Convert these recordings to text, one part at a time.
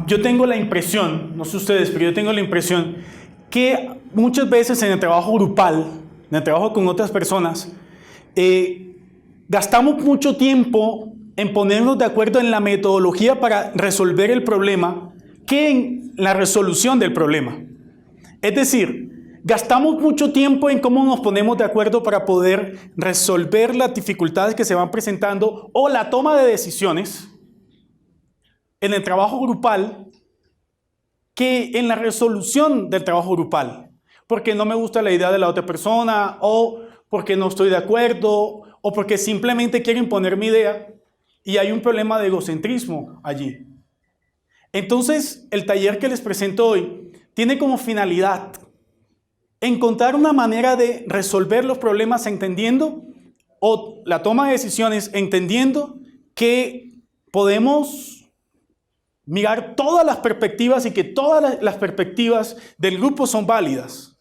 Yo tengo la impresión, no sé ustedes, pero yo tengo la impresión que muchas veces en el trabajo grupal, en el trabajo con otras personas, gastamos mucho tiempo en ponernos de acuerdo en la metodología para resolver el problema que en la resolución del problema. Es decir, gastamos mucho tiempo en cómo nos ponemos de acuerdo para poder resolver las dificultades que se van presentando o la toma de decisiones en el trabajo grupal que en la resolución del trabajo grupal. Porque no me gusta la idea de la otra persona, o porque no estoy de acuerdo, o porque simplemente quiero imponer mi idea y hay un problema de egocentrismo allí. Entonces, el taller que les presento hoy tiene como finalidad encontrar una manera de resolver los problemas entendiendo, o la toma de decisiones entendiendo que podemos mirar todas las perspectivas y que todas las perspectivas del grupo son válidas.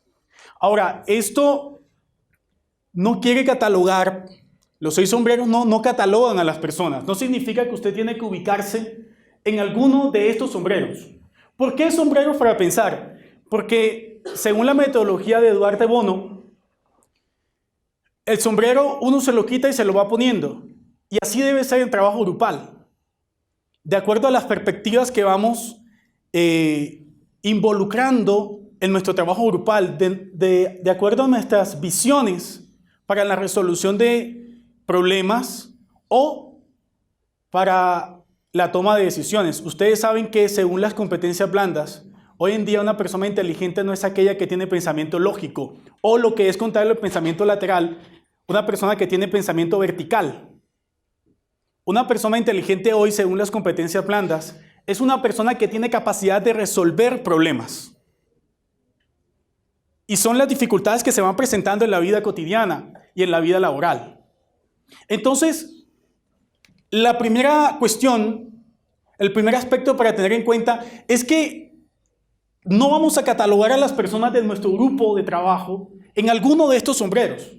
Ahora, esto no quiere catalogar, los 6 sombreros no catalogan a las personas, no significa que usted tiene que ubicarse en alguno de estos sombreros. ¿Por qué sombreros para pensar? Porque según la metodología de Duarte Bono, el sombrero uno se lo quita y se lo va poniendo, y así debe ser el trabajo grupal. De acuerdo a las perspectivas que vamos involucrando en nuestro trabajo grupal, de acuerdo a nuestras visiones para la resolución de problemas o para la toma de decisiones. Ustedes saben que según las competencias blandas, hoy en día una persona inteligente no es aquella que tiene pensamiento lógico, o lo que es contrario al pensamiento lateral, una persona que tiene pensamiento vertical. Una persona inteligente hoy, según las competencias blandas, es una persona que tiene capacidad de resolver problemas. Y son las dificultades que se van presentando en la vida cotidiana y en la vida laboral. Entonces, la primera cuestión, el primer aspecto para tener en cuenta es que no vamos a catalogar a las personas de nuestro grupo de trabajo en alguno de estos sombreros.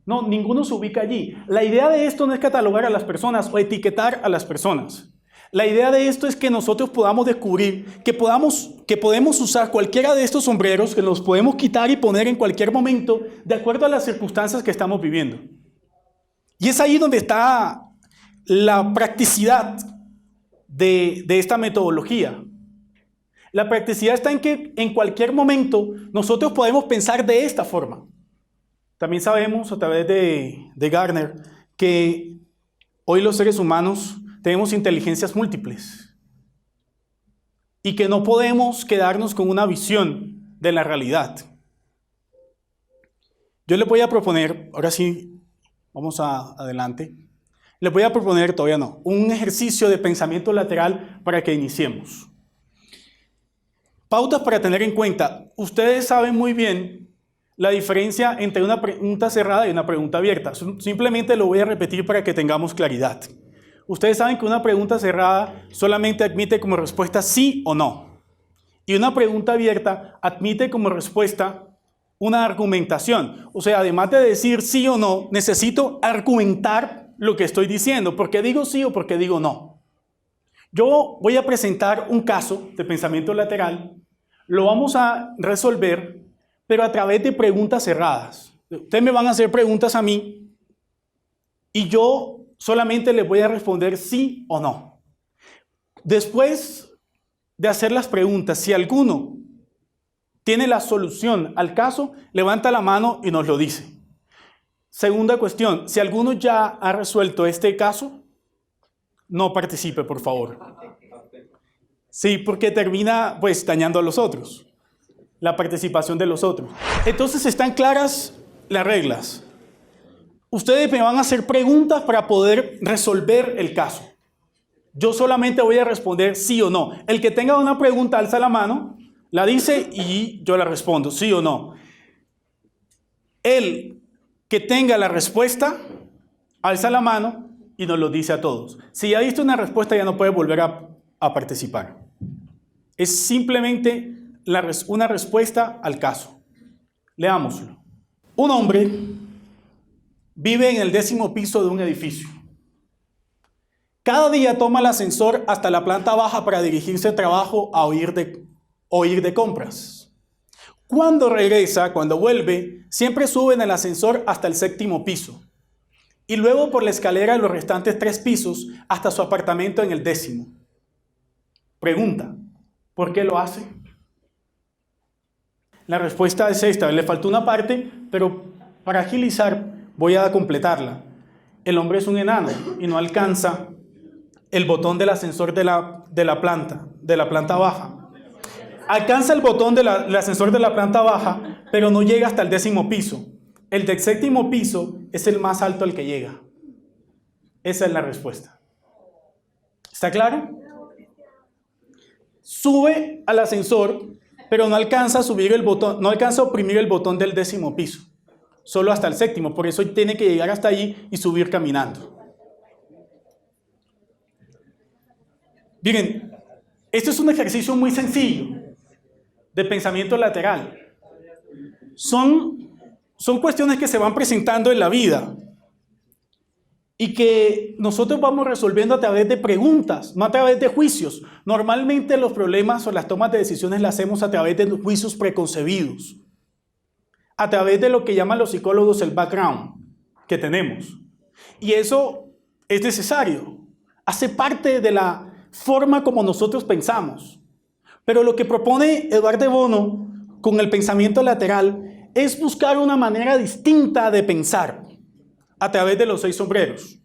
No, ninguno se ubica allí. La idea de esto no es catalogar a las personas o etiquetar a las personas. La idea de esto es que nosotros podamos descubrir que podemos usar cualquiera de estos sombreros, que los podemos quitar y poner en cualquier momento de acuerdo a las circunstancias que estamos viviendo. Y es ahí donde está la practicidad de esta metodología. La practicidad está en que en cualquier momento nosotros podemos pensar de esta forma. También sabemos a través de Gardner que hoy los seres humanos tenemos inteligencias múltiples y que no podemos quedarnos con una visión de la realidad. Yo les voy a proponer, ahora sí, vamos adelante, les voy a proponer, todavía no, un ejercicio de pensamiento lateral para que iniciemos. Pautas para tener en cuenta. Ustedes saben muy bien la diferencia entre una pregunta cerrada y una pregunta abierta. Simplemente lo voy a repetir para que tengamos claridad. Ustedes saben que una pregunta cerrada solamente admite como respuesta sí o no. Y una pregunta abierta admite como respuesta una argumentación. O sea, además de decir sí o no, necesito argumentar lo que estoy diciendo. ¿Por qué digo sí o por qué digo no? Yo voy a presentar un caso de pensamiento lateral. Lo vamos a resolver, pero a través de preguntas cerradas. Ustedes me van a hacer preguntas a mí y yo solamente les voy a responder sí o no. Después de hacer las preguntas, si alguno tiene la solución al caso, levanta la mano y nos lo dice. Segunda cuestión, si alguno ya ha resuelto este caso, no participe, por favor. Sí, porque termina pues dañando a los otros. La participación de los otros. Entonces están claras las reglas. Ustedes me van a hacer preguntas para poder resolver el caso. Yo solamente voy a responder sí o no. El que tenga una pregunta alza la mano, la dice y yo la respondo, sí o no. El que tenga la respuesta alza la mano y nos lo dice a todos. Si ya diste una respuesta ya no puede volver a participar. Es simplemente una respuesta al caso. Leámoslo. Un hombre vive en el 10º piso de un edificio. Cada día toma el ascensor hasta la planta baja para dirigirse al trabajo o ir de compras. Cuando regresa, cuando vuelve, siempre sube en el ascensor hasta el 7º piso y luego por la escalera los restantes 3 pisos hasta su apartamento en el 10º. Pregunta, ¿por qué lo hace? La respuesta es esta, le faltó una parte, pero para agilizar voy a completarla. El hombre es un enano y no alcanza el botón del ascensor de la planta baja. Alcanza el botón del ascensor de la planta baja, pero no llega hasta el 10º piso. El del 7º piso es el más alto al que llega. Esa es la respuesta. ¿Está claro? Sube al ascensor, pero no alcanza a subir el botón, no alcanza a oprimir el botón del 10º piso. Solo hasta el 7º, por eso tiene que llegar hasta allí y subir caminando. Miren, esto es un ejercicio muy sencillo de pensamiento lateral. Son cuestiones que se van presentando en la vida y que nosotros vamos resolviendo a través de preguntas, no a través de juicios. Normalmente los problemas o las tomas de decisiones las hacemos a través de juicios preconcebidos, a través de lo que llaman los psicólogos el background que tenemos. Y eso es necesario, hace parte de la forma como nosotros pensamos. Pero lo que propone Edouard de Bono con el pensamiento lateral es buscar una manera distinta de pensar a través de los 6 sombreros.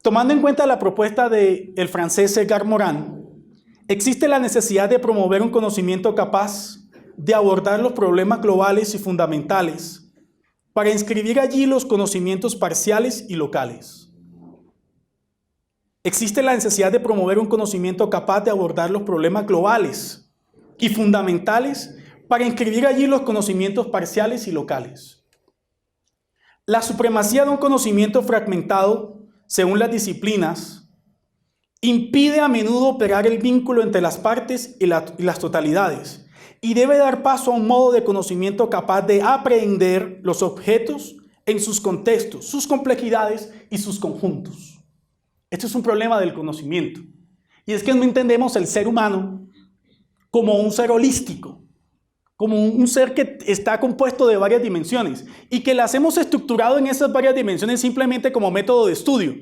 Tomando en cuenta la propuesta del francés Edgar Morin, existe la necesidad de promover un conocimiento capaz de abordar los problemas globales y fundamentales para inscribir allí los conocimientos parciales y locales. Existe la necesidad de promover un conocimiento capaz de abordar los problemas globales y fundamentales para inscribir allí los conocimientos parciales y locales. La supremacía de un conocimiento fragmentado, según las disciplinas, impide a menudo operar el vínculo entre las partes y las totalidades y debe dar paso a un modo de conocimiento capaz de aprehender los objetos en sus contextos, sus complejidades y sus conjuntos. Esto es un problema del conocimiento. Y es que no entendemos el ser humano como un ser holístico, como un ser que está compuesto de varias dimensiones y que las hemos estructurado en esas varias dimensiones simplemente como método de estudio.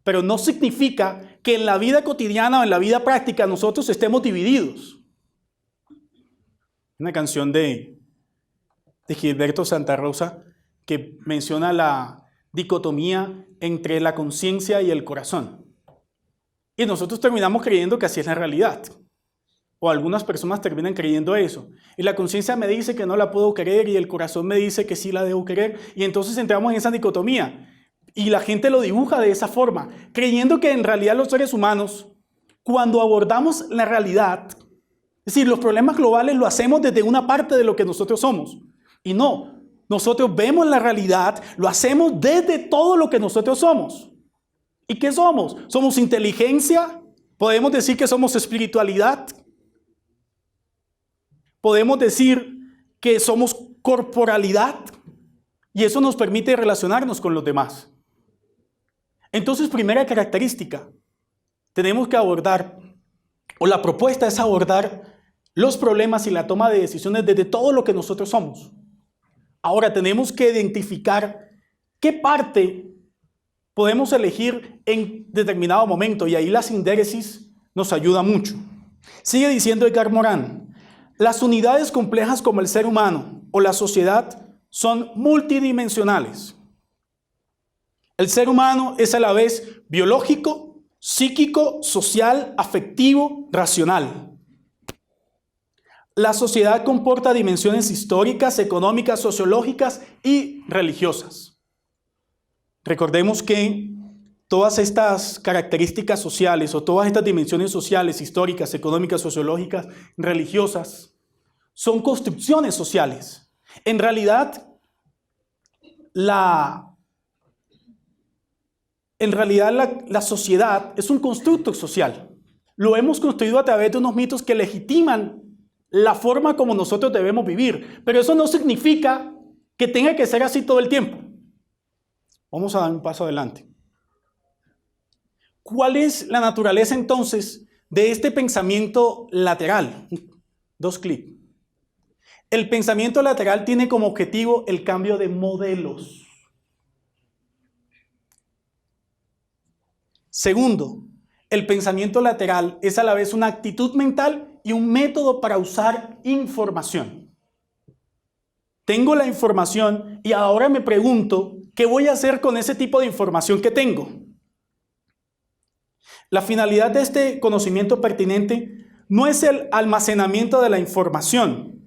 Pero no significa que en la vida cotidiana o en la vida práctica nosotros estemos divididos. Una canción de Gilberto Santa Rosa que menciona la dicotomía entre la conciencia y el corazón. Y nosotros terminamos creyendo que así es la realidad. O algunas personas terminan creyendo eso. Y la conciencia me dice que no la puedo querer y el corazón me dice que sí la debo querer. Y entonces entramos en esa dicotomía. Y la gente lo dibuja de esa forma, creyendo que en realidad los seres humanos, cuando abordamos la realidad, es decir, los problemas globales lo hacemos desde una parte de lo que nosotros somos. Y no. Nosotros vemos la realidad, lo hacemos desde todo lo que nosotros somos. ¿Y qué somos? ¿Somos inteligencia? ¿Podemos decir que somos espiritualidad? ¿Podemos decir que somos corporalidad? Y eso nos permite relacionarnos con los demás. Entonces, primera característica, tenemos que abordar, o la propuesta es abordar los problemas y la toma de decisiones desde todo lo que nosotros somos. Ahora tenemos que identificar qué parte podemos elegir en determinado momento y ahí la sindéresis nos ayuda mucho. Sigue diciendo Edgar Morin, las unidades complejas como el ser humano o la sociedad son multidimensionales. El ser humano es a la vez biológico, psíquico, social, afectivo, racional. La sociedad comporta dimensiones históricas, económicas, sociológicas y religiosas. Recordemos que todas estas características sociales o todas estas dimensiones sociales, históricas, económicas, sociológicas, religiosas, son construcciones sociales. En realidad, la sociedad es un constructo social. Lo hemos construido a través de unos mitos que legitiman la forma como nosotros debemos vivir. Pero eso no significa que tenga que ser así todo el tiempo. Vamos a dar un paso adelante. ¿Cuál es la naturaleza entonces de este pensamiento lateral? 2 clics. El pensamiento lateral tiene como objetivo el cambio de modelos. Segundo, el pensamiento lateral es a la vez una actitud mental y un método para usar información. Tengo la información y ahora me pregunto, ¿qué voy a hacer con ese tipo de información que tengo? La finalidad de este conocimiento pertinente no es el almacenamiento de la información.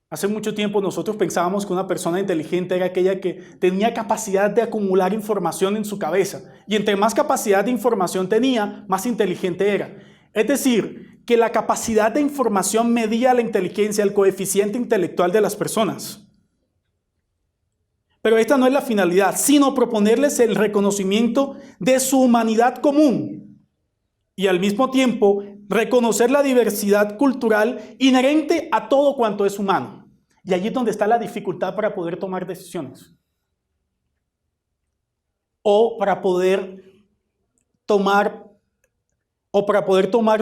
Hace mucho tiempo nosotros pensábamos que una persona inteligente era aquella que tenía capacidad de acumular información en su cabeza. Y entre más capacidad de información tenía, más inteligente era. Es decir, que la capacidad de información medía la inteligencia, el coeficiente intelectual de las personas. Pero esta no es la finalidad, sino proponerles el reconocimiento de su humanidad común. Y al mismo tiempo, reconocer la diversidad cultural inherente a todo cuanto es humano. Y allí es donde está la dificultad para poder tomar decisiones. O para poder tomar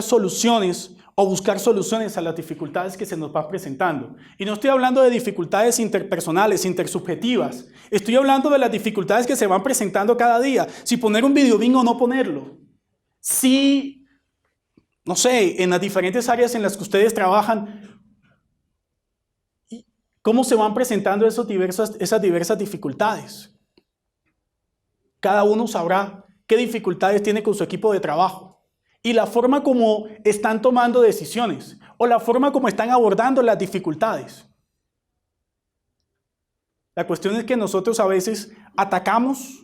soluciones o buscar soluciones a las dificultades que se nos van presentando. Y no estoy hablando de dificultades interpersonales, intersubjetivas. Estoy hablando de las dificultades que se van presentando cada día. Si poner un videobingo o no ponerlo. Si, no sé, en las diferentes áreas en las que ustedes trabajan, ¿cómo se van presentando esas diversas dificultades? Cada uno sabrá qué dificultades tiene con su equipo de trabajo y la forma como están tomando decisiones o la forma como están abordando las dificultades. La cuestión es que nosotros a veces atacamos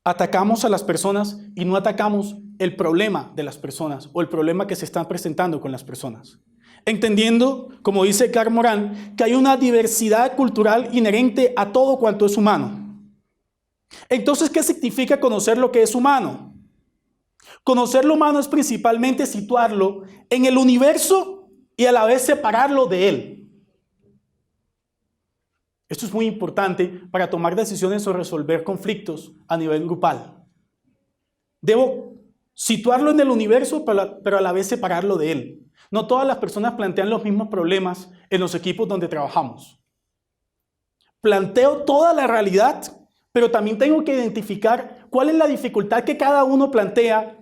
a las personas y no atacamos el problema de las personas o el problema que se están presentando con las personas. Entendiendo, como dice Karl Moran, que hay una diversidad cultural inherente a todo cuanto es humano. Entonces, ¿qué significa conocer lo que es humano? Conocer lo humano es principalmente situarlo en el universo y a la vez separarlo de él. Esto es muy importante para tomar decisiones o resolver conflictos a nivel grupal. Debo situarlo en el universo, pero a la vez separarlo de él. No todas las personas plantean los mismos problemas en los equipos donde trabajamos. Planteo toda la realidad, pero también tengo que identificar cuál es la dificultad que cada uno plantea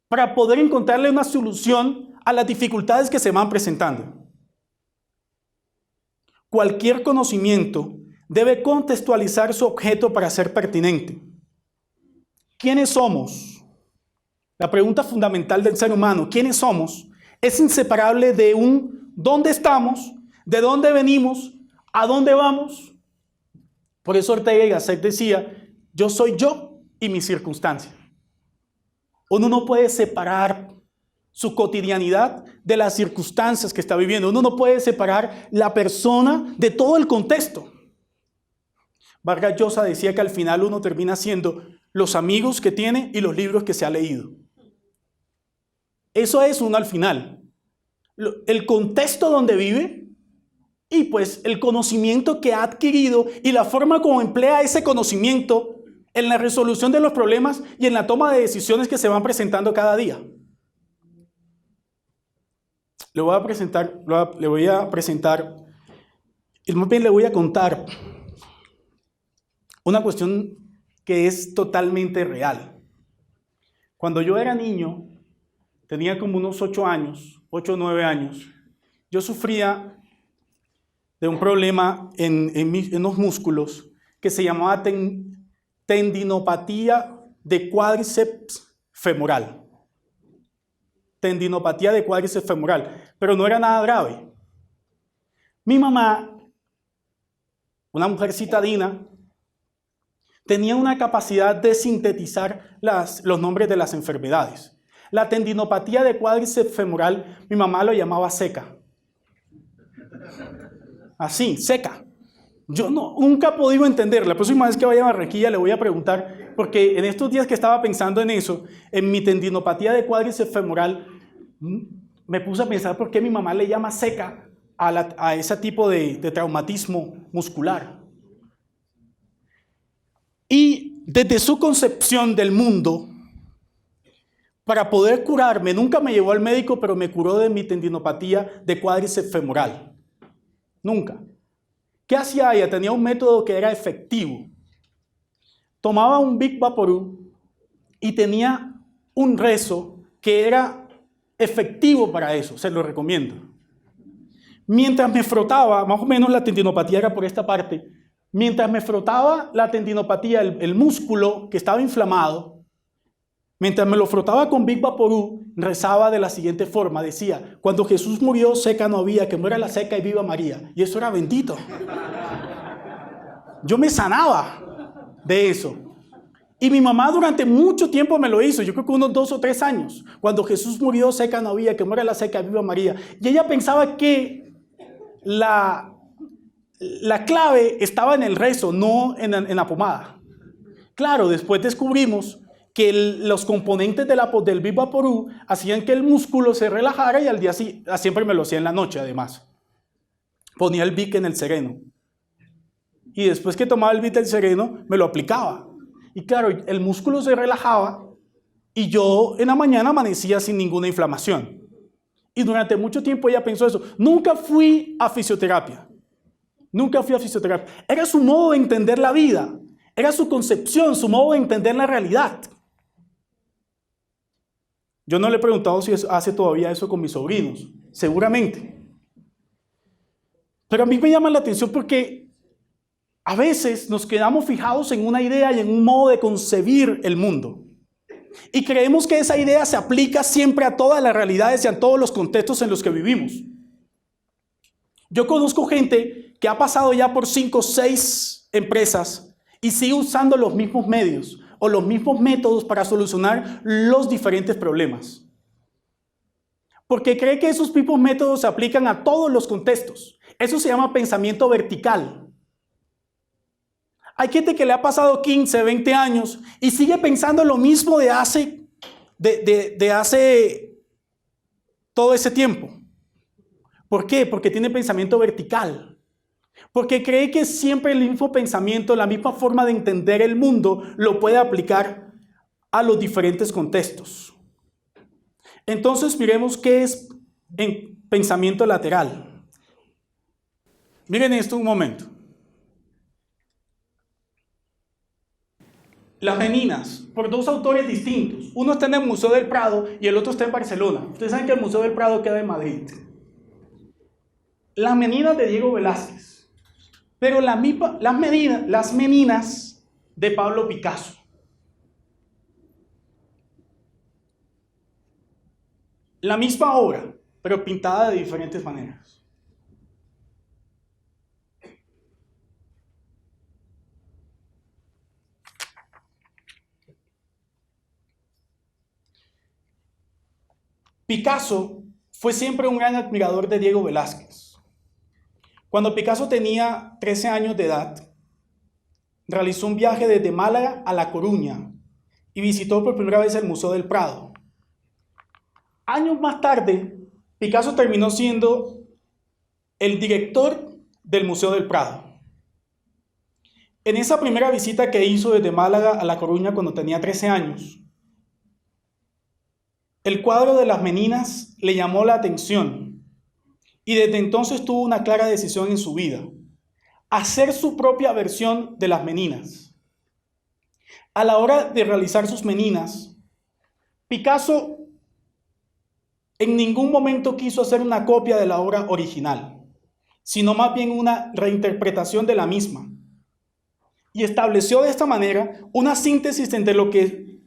para poder encontrarle una solución a las dificultades que se van presentando. Cualquier conocimiento debe contextualizar su objeto para ser pertinente. ¿Quiénes somos? La pregunta fundamental del ser humano, ¿quiénes somos?, es inseparable de un dónde estamos, de dónde venimos, a dónde vamos. Por eso Ortega y Gasset decía, yo soy yo y mi circunstancia. Uno no puede separar su cotidianidad de las circunstancias que está viviendo. Uno no puede separar la persona de todo el contexto. Vargas Llosa decía que al final uno termina siendo los amigos que tiene y los libros que se ha leído. Eso es uno al final. El contexto donde vive y pues el conocimiento que ha adquirido y la forma como emplea ese conocimiento en la resolución de los problemas y en la toma de decisiones que se van presentando cada día. Le voy a contar una cuestión que es totalmente real. Cuando yo era niño, tenía como unos 8 o 9 años, yo sufría de un problema en los músculos que se llamaba tendinopatía de cuádriceps femoral. Tendinopatía de cuádriceps femoral, pero no era nada grave. Mi mamá, una mujer citadina, tenía una capacidad de sintetizar los nombres de las enfermedades. La tendinopatía de cuádriceps femoral, mi mamá lo llamaba seca. Así, seca. Yo nunca he podido entender. La próxima vez que vaya a Barranquilla le voy a preguntar, porque en estos días que estaba pensando en eso, en mi tendinopatía de cuádriceps femoral, me puse a pensar por qué mi mamá le llama seca a ese tipo de traumatismo muscular. Y desde su concepción del mundo, para poder curarme, nunca me llevó al médico, pero me curó de mi tendinopatía de cuádriceps femoral. Nunca. ¿Qué hacía ella? Tenía un método que era efectivo. Tomaba un Big Vaporub y tenía un rezo que era efectivo para eso, se lo recomiendo. Mientras me frotaba, más o menos la tendinopatía era por esta parte, mientras me frotaba la tendinopatía, el músculo que estaba inflamado, mientras me lo frotaba con Big Vaporub, rezaba de la siguiente forma, decía, cuando Jesús murió, seca no había, que muera la seca y viva María. Y eso era bendito. Yo me sanaba de eso. Y mi mamá durante mucho tiempo me lo hizo, yo creo que unos 2 o 3 años. Cuando Jesús murió, seca no había, que muera la seca y viva María. Y ella pensaba que la clave estaba en el rezo, no en la pomada. Claro, después descubrimos que los componentes del Big Vaporub hacían que el músculo se relajara y al día siempre me lo hacía en la noche además. Ponía el Vic en el sereno. Y después que tomaba el Vic del sereno, me lo aplicaba. Y claro, el músculo se relajaba y yo en la mañana amanecía sin ninguna inflamación. Y durante mucho tiempo ella pensó eso. Nunca fui a fisioterapia. Nunca fui a fisioterapia. Era su modo de entender la vida. Era su concepción, su modo de entender la realidad. Yo no le he preguntado si hace todavía eso con mis sobrinos. Seguramente. Pero a mí me llama la atención porque a veces nos quedamos fijados en una idea y en un modo de concebir el mundo. Y creemos que esa idea se aplica siempre a todas las realidades y a todos los contextos en los que vivimos. Yo conozco gente que ha pasado ya por 5 o 6 empresas y sigue usando los mismos medios o los mismos métodos para solucionar los diferentes problemas. Porque cree que esos mismos métodos se aplican a todos los contextos. Eso se llama pensamiento vertical. Hay gente que le ha pasado 15, 20 años y sigue pensando lo mismo de hace todo ese tiempo. ¿Por qué? Porque tiene pensamiento vertical. Porque cree que siempre el mismo pensamiento, la misma forma de entender el mundo, lo puede aplicar a los diferentes contextos. Entonces miremos qué es en pensamiento lateral. Miren esto un momento. Las Meninas, por 2 autores distintos. Uno está en el Museo del Prado y el otro está en Barcelona. Ustedes saben que el Museo del Prado queda en Madrid. Las Meninas de Diego Velázquez. Pero las Meninas de Pablo Picasso. La misma obra, pero pintada de diferentes maneras. Picasso fue siempre un gran admirador de Diego Velázquez. Cuando Picasso tenía 13 años de edad, realizó un viaje desde Málaga a La Coruña y visitó por primera vez el Museo del Prado. Años más tarde, Picasso terminó siendo el director del Museo del Prado. En esa primera visita que hizo desde Málaga a La Coruña cuando tenía 13 años, el cuadro de las Meninas le llamó la atención. Y desde entonces tuvo una clara decisión en su vida: hacer su propia versión de las Meninas. A la hora de realizar sus Meninas, Picasso en ningún momento quiso hacer una copia de la obra original, sino más bien una reinterpretación de la misma. Y estableció de esta manera una síntesis entre lo que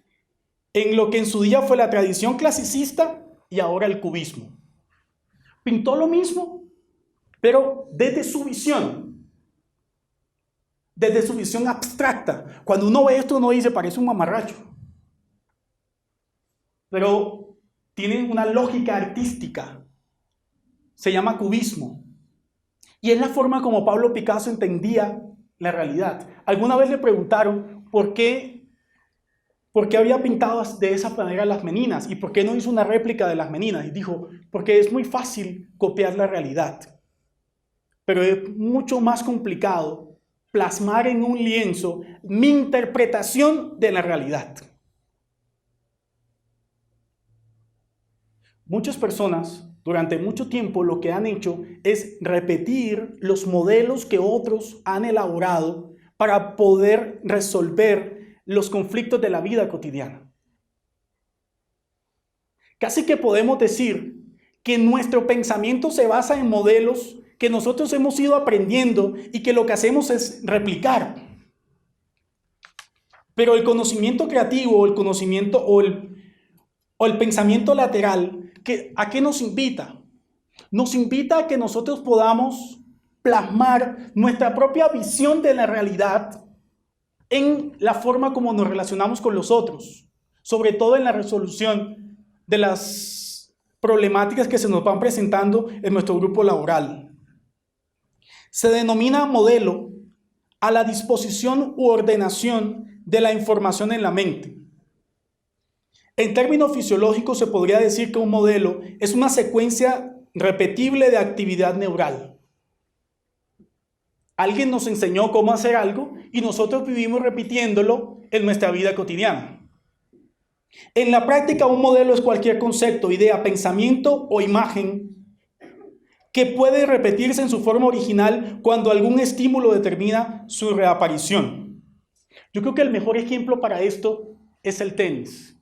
en su día fue la tradición clasicista y ahora el cubismo. Pintó lo mismo, pero desde su visión abstracta. Cuando uno ve esto, uno dice, parece un mamarracho. Pero tiene una lógica artística. Se llama cubismo. Y es la forma como Pablo Picasso entendía la realidad. Alguna vez le preguntaron por qué había pintado de esa manera las Meninas y por qué no hizo una réplica de las Meninas. Y dijo, porque es muy fácil copiar la realidad, pero es mucho más complicado plasmar en un lienzo mi interpretación de la realidad. Muchas personas durante mucho tiempo lo que han hecho es repetir los modelos que otros han elaborado para poder resolver los conflictos de la vida cotidiana. Casi que podemos decir que nuestro pensamiento se basa en modelos que nosotros hemos ido aprendiendo y que lo que hacemos es replicar. Pero el conocimiento creativo, el conocimiento o el pensamiento lateral, ¿a qué nos invita? Nos invita a que nosotros podamos plasmar nuestra propia visión de la realidad en la forma como nos relacionamos con los otros, sobre todo en la resolución de las problemáticas que se nos van presentando en nuestro grupo laboral. Se denomina modelo a la disposición u ordenación de la información en la mente. En términos fisiológicos se podría decir que un modelo es una secuencia repetible de actividad neural. Alguien nos enseñó cómo hacer algo y nosotros vivimos repitiéndolo en nuestra vida cotidiana. En la práctica, un modelo es cualquier concepto, idea, pensamiento o imagen que puede repetirse en su forma original cuando algún estímulo determina su reaparición. Yo creo que el mejor ejemplo para esto es el tenis.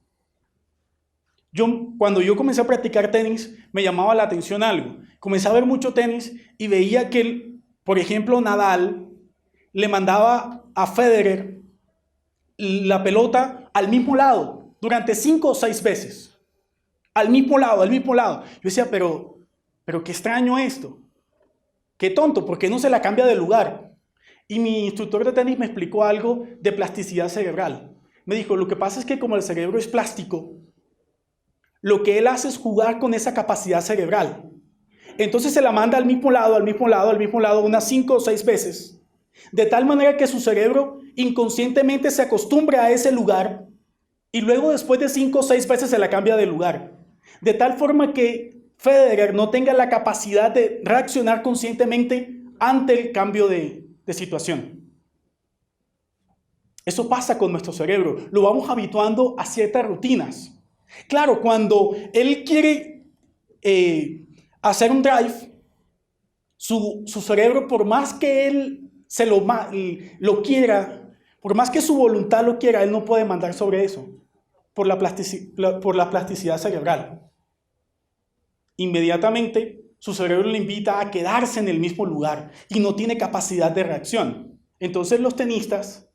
Cuando yo comencé a practicar tenis, me llamaba la atención algo. Comencé a ver mucho tenis y veía que, por ejemplo, Nadal le mandaba a Federer la pelota al mismo lado durante 5 o 6 veces. Al mismo lado, al mismo lado. Yo decía, pero qué extraño esto. Qué tonto, ¿por qué no se la cambia de lugar? Y mi instructor de tenis me explicó algo de plasticidad cerebral. Me dijo, lo que pasa es que como el cerebro es plástico, lo que él hace es jugar con esa capacidad cerebral. Entonces se la manda al mismo lado, al mismo lado, al mismo lado, unas 5 o 6 veces, de tal manera que su cerebro inconscientemente se acostumbre a ese lugar y luego después de 5 o 6 veces se la cambia de lugar. De tal forma que Federer no tenga la capacidad de reaccionar conscientemente ante el cambio de situación. Eso pasa con nuestro cerebro, lo vamos habituando a ciertas rutinas. Claro, cuando él quiere hacer un drive, su cerebro, por más que él lo quiera, por más que su voluntad lo quiera, él no puede mandar sobre eso, por la plasticidad cerebral. Inmediatamente, su cerebro le invita a quedarse en el mismo lugar y no tiene capacidad de reacción. Entonces los tenistas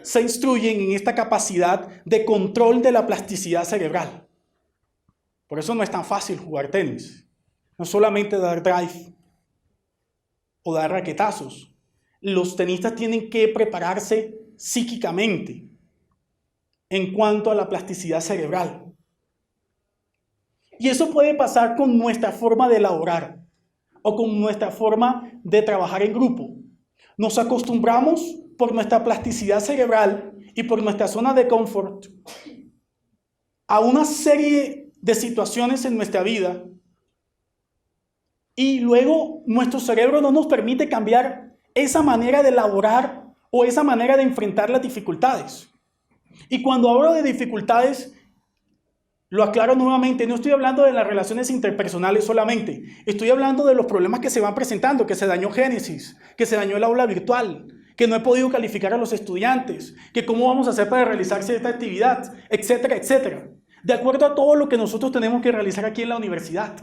se instruyen en esta capacidad de control de la plasticidad cerebral. Por eso no es tan fácil jugar tenis. No solamente dar drive o dar raquetazos. Los tenistas tienen que prepararse psíquicamente en cuanto a la plasticidad cerebral. Y eso puede pasar con nuestra forma de elaborar o con nuestra forma de trabajar en grupo. Nos acostumbramos por nuestra plasticidad cerebral y por nuestra zona de confort a una serie de situaciones en nuestra vida y luego nuestro cerebro no nos permite cambiar esa manera de elaborar o esa manera de enfrentar las dificultades. Y cuando hablo de dificultades, lo aclaro nuevamente, no estoy hablando de las relaciones interpersonales solamente, estoy hablando de los problemas que se van presentando, que se dañó Génesis, que se dañó el aula virtual, que no he podido calificar a los estudiantes, que cómo vamos a hacer para realizar cierta actividad, etcétera, etcétera. De acuerdo a todo lo que nosotros tenemos que realizar aquí en la universidad.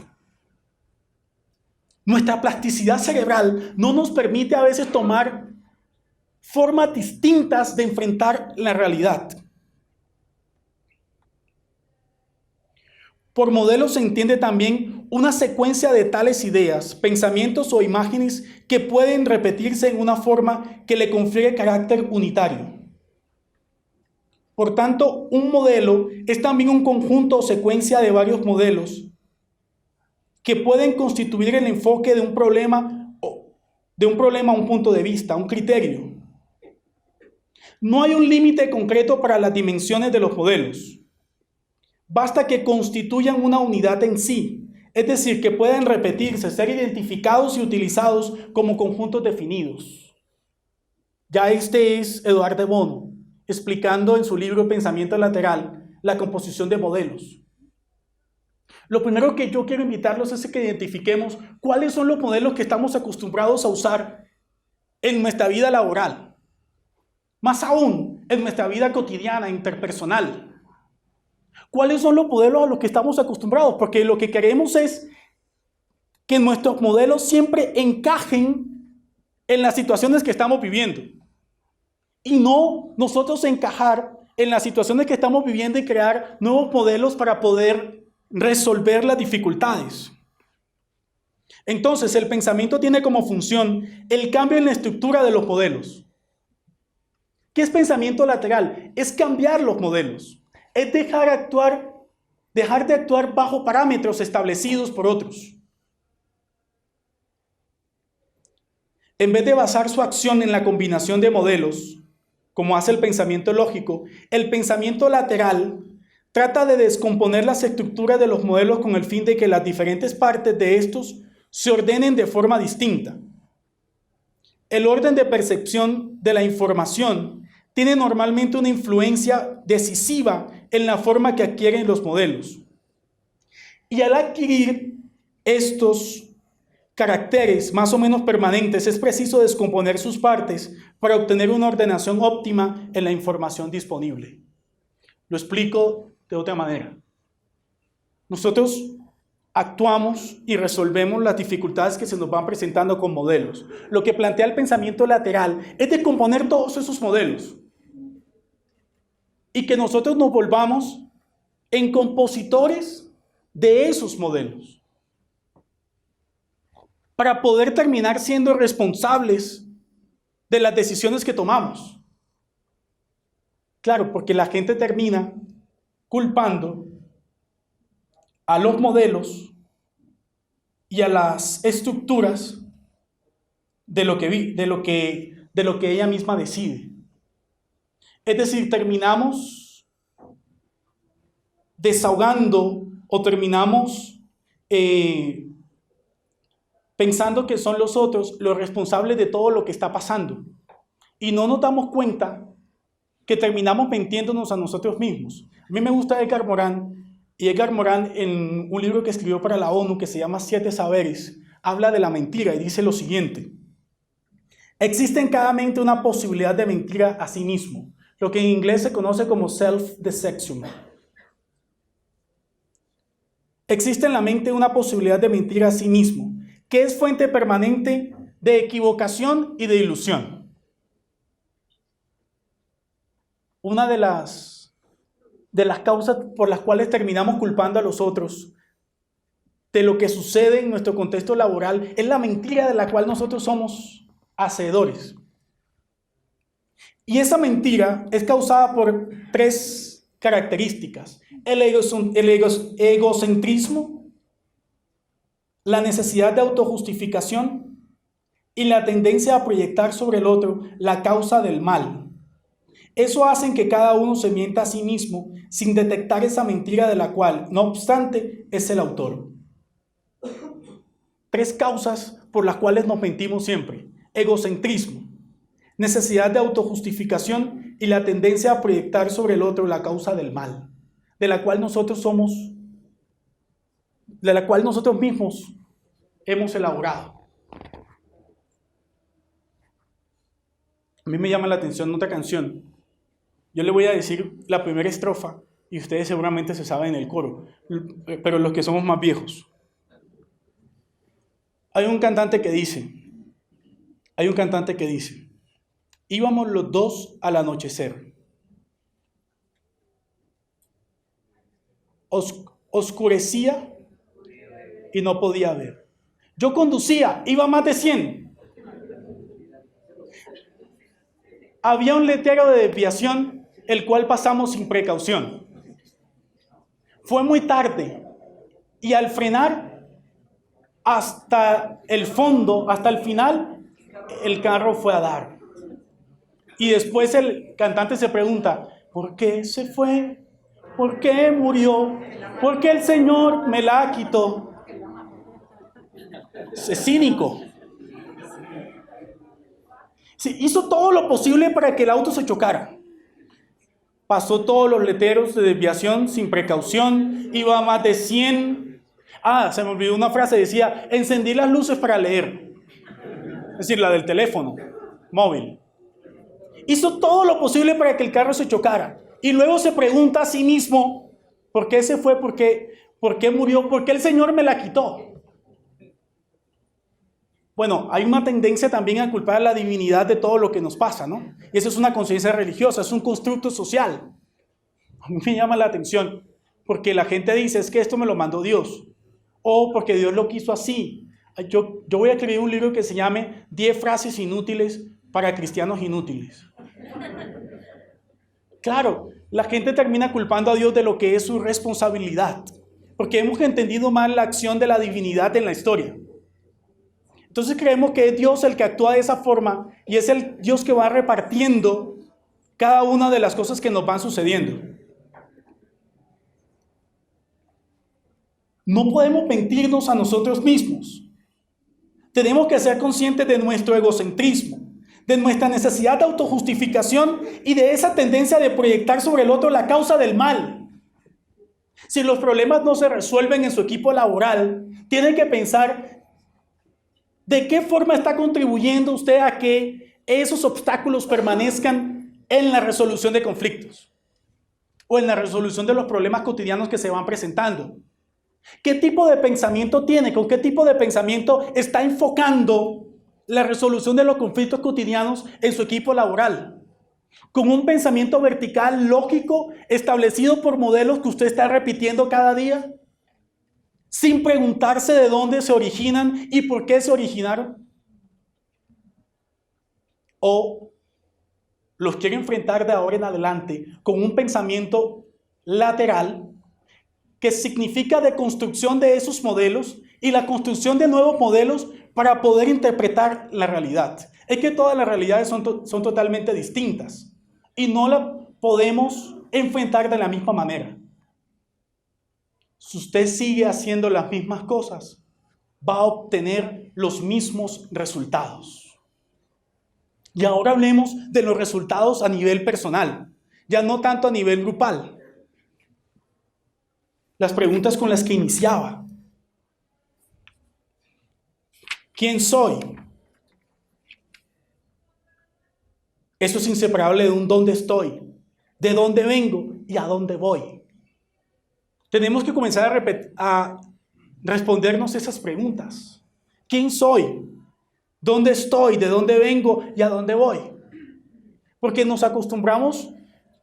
Nuestra plasticidad cerebral no nos permite a veces tomar formas distintas de enfrentar la realidad. Por modelo se entiende también una secuencia de tales ideas, pensamientos o imágenes que pueden repetirse en una forma que le confiere carácter unitario. Por tanto, un modelo es también un conjunto o secuencia de varios modelos que pueden constituir el enfoque de un problema a un punto de vista, un criterio. No hay un límite concreto para las dimensiones de los modelos. Basta que constituyan una unidad en sí, es decir, que puedan repetirse, ser identificados y utilizados como conjuntos definidos. Ya este es Eduard de Bono, explicando en su libro Pensamiento lateral la composición de modelos. Lo primero que yo quiero invitarlos es que identifiquemos cuáles son los modelos que estamos acostumbrados a usar en nuestra vida laboral, más aún en nuestra vida cotidiana, interpersonal. ¿Cuáles son los modelos a los que estamos acostumbrados? Porque lo que queremos es que nuestros modelos siempre encajen en las situaciones que estamos viviendo y no nosotros encajar en las situaciones que estamos viviendo y crear nuevos modelos para poder resolver las dificultades. Entonces, el pensamiento tiene como función el cambio en la estructura de los modelos. ¿Qué es pensamiento lateral? Es cambiar los modelos. Es dejar de actuar bajo parámetros establecidos por otros. En vez de basar su acción en la combinación de modelos, como hace el pensamiento lógico, el pensamiento lateral trata de descomponer las estructuras de los modelos con el fin de que las diferentes partes de estos se ordenen de forma distinta. El orden de percepción de la información tiene normalmente una influencia decisiva en la forma que adquieren los modelos. Y al adquirir estos caracteres más o menos permanentes, es preciso descomponer sus partes para obtener una ordenación óptima en la información disponible. Lo explico de otra manera. Nosotros actuamos y resolvemos las dificultades que se nos van presentando con modelos. Lo que plantea el pensamiento lateral es descomponer todos esos modelos y que nosotros nos volvamos en compositores de esos modelos para poder terminar siendo responsables de las decisiones que tomamos. Claro, porque la gente termina culpando a los modelos y a las estructuras de lo que ella misma decide. Es decir, terminamos desahogando o terminamos pensando que son los otros los responsables de todo lo que está pasando. Y no nos damos cuenta que terminamos mintiéndonos a nosotros mismos. A mí me gusta Edgar Morin, y Edgar Morin, en un libro que escribió para la ONU que se llama 7 Saberes, habla de la mentira y dice lo siguiente: existe en cada mente una posibilidad de mentira a sí mismo, lo que en inglés se conoce como self-deception. Existe en la mente una posibilidad de mentir a sí mismo, que es fuente permanente de equivocación y de ilusión. Una de las causas por las cuales terminamos culpando a los otros de lo que sucede en nuestro contexto laboral es la mentira de la cual nosotros somos hacedores. Y esa mentira es causada por 3 características: el egocentrismo, la necesidad de autojustificación y la tendencia a proyectar sobre el otro la causa del mal. Eso hace que cada uno se mienta a sí mismo sin detectar esa mentira de la cual, no obstante, es el autor. 3 causas por las cuales nos mentimos siempre: egocentrismo, necesidad de autojustificación y la tendencia a proyectar sobre el otro la causa del mal, de la cual nosotros mismos hemos elaborado. A mí me llama la atención otra canción. Yo le voy a decir la primera estrofa y ustedes seguramente se saben el coro, pero los que somos más viejos. Hay un cantante que dice, íbamos los 2 al anochecer. Oscurecía y no podía ver. Yo conducía, iba a más de 100. Había un letrero de desviación, el cual pasamos sin precaución. Fue muy tarde y al frenar hasta el fondo, hasta el final, el carro fue a dar. Y después el cantante se pregunta: ¿por qué se fue? ¿Por qué murió? ¿Por qué el Señor me la quitó? Es cínico. Sí, hizo todo lo posible para que el auto se chocara. Pasó todos los letreros de desviación sin precaución, iba a más de 100. Se me olvidó una frase, decía, encendí las luces para leer. Es decir, la del teléfono móvil. Hizo todo lo posible para que el carro se chocara. Y luego se pregunta a sí mismo, ¿por qué se fue? ¿Por qué murió? ¿Por qué el Señor me la quitó? Bueno, hay una tendencia también a culpar a la divinidad de todo lo que nos pasa, ¿no? Y eso es una conciencia religiosa, es un constructo social. A mí me llama la atención, porque la gente dice, es que esto me lo mandó Dios, o porque Dios lo quiso así. Yo voy a escribir un libro que se llame 10 frases inútiles para cristianos inútiles. Claro, la gente termina culpando a Dios de lo que es su responsabilidad, porque hemos entendido mal la acción de la divinidad en la historia. Entonces creemos que es Dios el que actúa de esa forma y es el Dios que va repartiendo cada una de las cosas que nos van sucediendo. No podemos mentirnos a nosotros mismos. Tenemos que ser conscientes de nuestro egocentrismo, de nuestra necesidad de autojustificación y de esa tendencia de proyectar sobre el otro la causa del mal. Si los problemas no se resuelven en su equipo laboral, tienen que pensar de qué forma está contribuyendo usted a que esos obstáculos permanezcan en la resolución de conflictos o en la resolución de los problemas cotidianos que se van presentando. ¿Qué tipo de pensamiento tiene? ¿Con qué tipo de pensamiento está enfocando la resolución de los conflictos cotidianos en su equipo laboral? ¿Con un pensamiento vertical, lógico, establecido por modelos que usted está repitiendo cada día? Sin preguntarse de dónde se originan y por qué se originaron. ¿O los quiere enfrentar de ahora en adelante con un pensamiento lateral que significa deconstrucción de esos modelos y la construcción de nuevos modelos para poder interpretar la realidad? Es que todas las realidades son totalmente distintas y no las podemos enfrentar de la misma manera. Si usted sigue haciendo las mismas cosas, va a obtener los mismos resultados. Y ahora hablemos de los resultados a nivel personal, ya no tanto a nivel grupal. Las preguntas con las que iniciaba. ¿Quién soy? Eso es inseparable de un dónde estoy, de dónde vengo y a dónde voy. Tenemos que comenzar a respondernos esas preguntas. ¿Quién soy? ¿Dónde estoy? ¿De dónde vengo y a dónde voy? Porque nos acostumbramos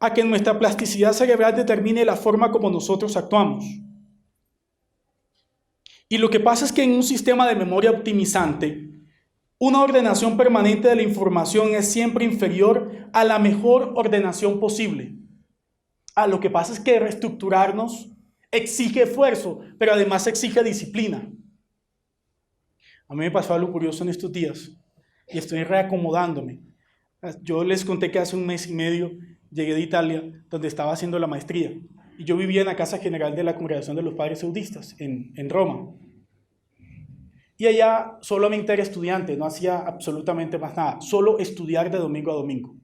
a que nuestra plasticidad cerebral determine la forma como nosotros actuamos. Y lo que pasa es que en un sistema de memoria optimizante, una ordenación permanente de la información es siempre inferior a la mejor ordenación posible. Lo que pasa es que reestructurarnos exige esfuerzo, pero además exige disciplina. A mí me pasó algo curioso en estos días y estoy reacomodándome. Yo les conté que hace un mes y medio llegué de Italia, donde estaba haciendo la maestría, y yo vivía en la Casa General de la Congregación de los Padres Eudistas, en Roma. Y allá solamente era estudiante, no hacía absolutamente más nada, solo estudiar de domingo a domingo.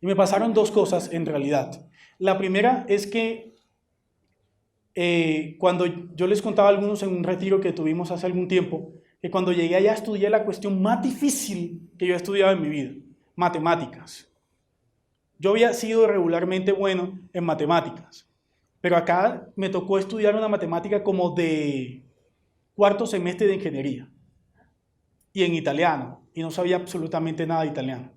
Y me pasaron dos cosas en realidad. La primera es que cuando yo les contaba a algunos en un retiro que tuvimos hace algún tiempo, que cuando llegué allá estudié la cuestión más difícil que yo he estudiado en mi vida, matemáticas. Yo había sido regularmente bueno en matemáticas, pero acá me tocó estudiar una matemática como de cuarto semestre de ingeniería y en italiano, y no sabía absolutamente nada de italiano.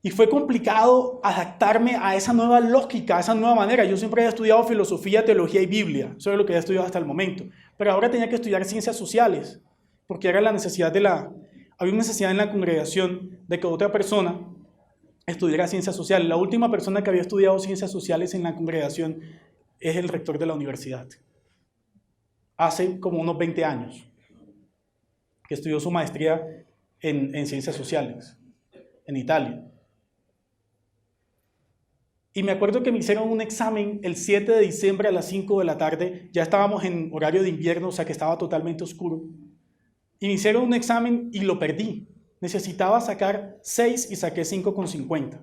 Y fue complicado adaptarme a esa nueva lógica, a esa nueva manera. Yo siempre había estudiado filosofía, teología y Biblia. Eso es lo que había estudiado hasta el momento. Pero ahora tenía que estudiar ciencias sociales, porque era la necesidad había una necesidad en la congregación de que otra persona estudiara ciencias sociales. La última persona que había estudiado ciencias sociales en la congregación es el rector de la universidad. Hace como unos 20 años que estudió su maestría en ciencias sociales en Italia. Y me acuerdo que me hicieron un examen el 7 de diciembre a las 5 de la tarde. Ya estábamos en horario de invierno, o sea que estaba totalmente oscuro. Y me hicieron un examen y lo perdí. necesitaba sacar 6 y saqué 5,50,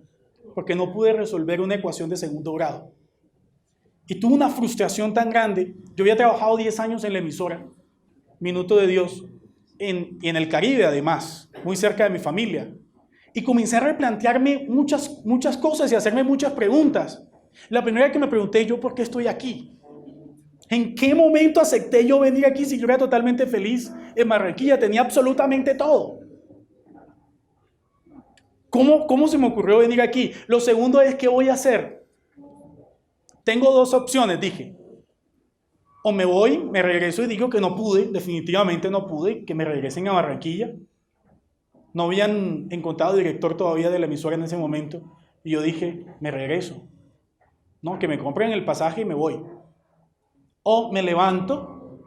porque no pude resolver una ecuación de segundo grado. Y tuve una frustración tan grande. Yo había trabajado 10 años en la emisora Minuto de Dios, en el Caribe además, muy cerca de mi familia. Y comencé a replantearme muchas cosas y a hacerme muchas preguntas. La primera que me pregunté, ¿yo por qué estoy aquí? ¿En qué momento acepté yo venir aquí si yo era totalmente feliz en Barranquilla? Tenía absolutamente todo. ¿Cómo se me ocurrió venir aquí? Lo segundo es, ¿qué voy a hacer? Tengo 2 opciones, dije. O me voy, me regreso y digo que no pude, definitivamente no pude, que me regresen a Barranquilla. No habían encontrado director todavía de la emisora en ese momento. Y yo dije, me regreso. No, que me compren el pasaje y me voy. O me levanto,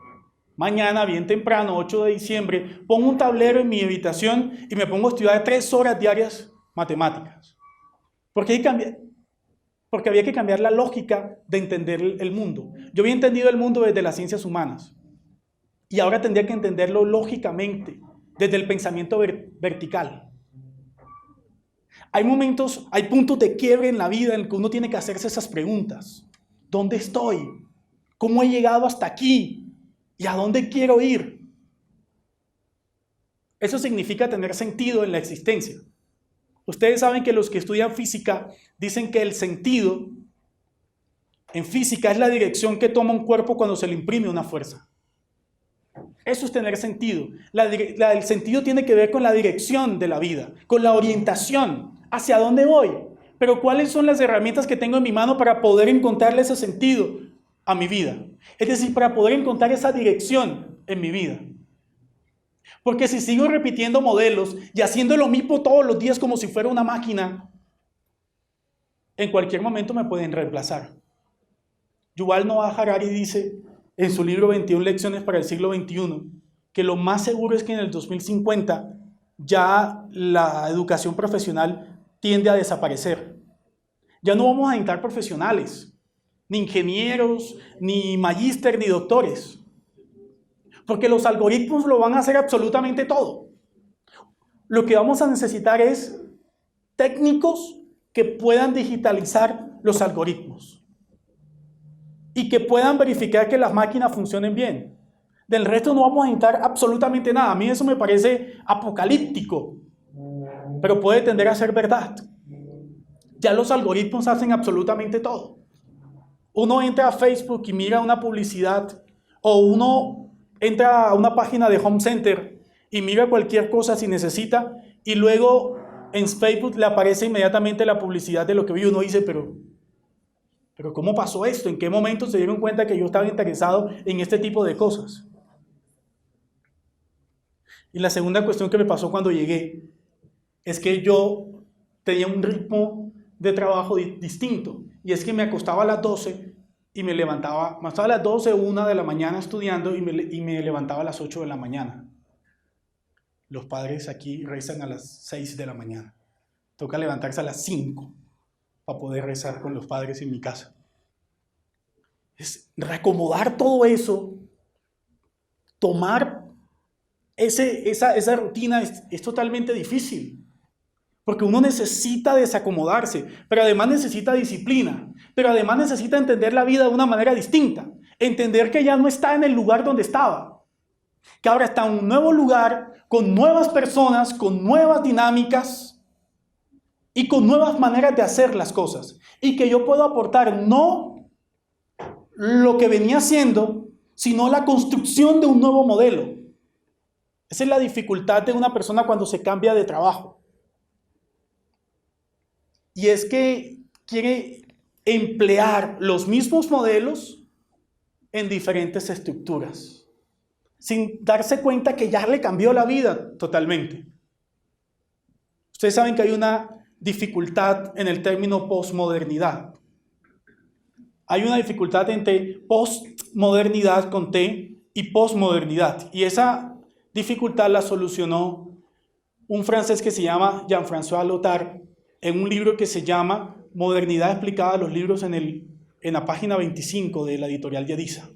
mañana bien temprano, 8 de diciembre, pongo un tablero en mi habitación y me pongo a estudiar 3 horas diarias matemáticas. Porque había que cambiar la lógica de entender el mundo. Yo había entendido el mundo desde las ciencias humanas y ahora tendría que entenderlo lógicamente, desde el pensamiento vertical. Hay puntos de quiebre en la vida en el que uno tiene que hacerse esas preguntas. ¿Dónde estoy? ¿Cómo he llegado hasta aquí? ¿Y a dónde quiero ir? Eso significa tener sentido en la existencia. Ustedes saben que los que estudian física dicen que el sentido en física es la dirección que toma un cuerpo cuando se le imprime una fuerza. Eso es tener sentido. El sentido tiene que ver con la dirección de la vida, con la orientación, hacia dónde voy. Pero ¿cuáles son las herramientas que tengo en mi mano para poder encontrarle ese sentido a mi vida? Es decir, para poder encontrar esa dirección en mi vida. Porque si sigo repitiendo modelos y haciendo lo mismo todos los días como si fuera una máquina, en cualquier momento me pueden reemplazar. Yuval Noah Harari dice en su libro 21 lecciones para el siglo XXI que lo más seguro es que en el 2050 ya la educación profesional tiende a desaparecer. Ya no vamos a necesitar profesionales, ni ingenieros, ni magíster, ni doctores. Porque los algoritmos lo van a hacer absolutamente todo. Lo que vamos a necesitar es técnicos que puedan digitalizar los algoritmos y que puedan verificar que las máquinas funcionen bien. Del resto no vamos a necesitar absolutamente nada. A mí eso me parece apocalíptico, pero puede tender a ser verdad. Ya los algoritmos hacen absolutamente todo. Uno entra a Facebook y mira una publicidad, o uno entra a una página de Home Center y mira cualquier cosa si necesita, y luego en Facebook le aparece inmediatamente la publicidad de lo que vio. Uno dice, pero ¿cómo pasó esto? ¿En qué momento se dieron cuenta que yo estaba interesado en este tipo de cosas? Y la segunda cuestión que me pasó cuando llegué es que yo tenía un ritmo de trabajo distinto, y es que me acostaba a las 12 y me levantaba más a las 12, 1 de la mañana estudiando, y me levantaba a las 8 de la mañana. Los padres aquí rezan a las 6 de la mañana. Toca levantarse a las 5 para poder rezar con los padres en mi casa. Es reacomodar todo eso, tomar esa rutina es totalmente difícil. Porque uno necesita desacomodarse, pero además necesita disciplina, pero además necesita entender la vida de una manera distinta. Entender que ya no está en el lugar donde estaba, que ahora está en un nuevo lugar, con nuevas personas, con nuevas dinámicas y con nuevas maneras de hacer las cosas. Y que yo puedo aportar no lo que venía haciendo, sino la construcción de un nuevo modelo. Esa es la dificultad de una persona cuando se cambia de trabajo. Y es que quiere emplear los mismos modelos en diferentes estructuras, sin darse cuenta que ya le cambió la vida totalmente. Ustedes saben que hay una dificultad en el término posmodernidad. Hay una dificultad entre postmodernidad con T y posmodernidad. Y esa dificultad la solucionó un francés que se llama Jean-François Lyotard en un libro que se llama Modernidad explicada a los libros en la página 25 de la editorial Yadiza.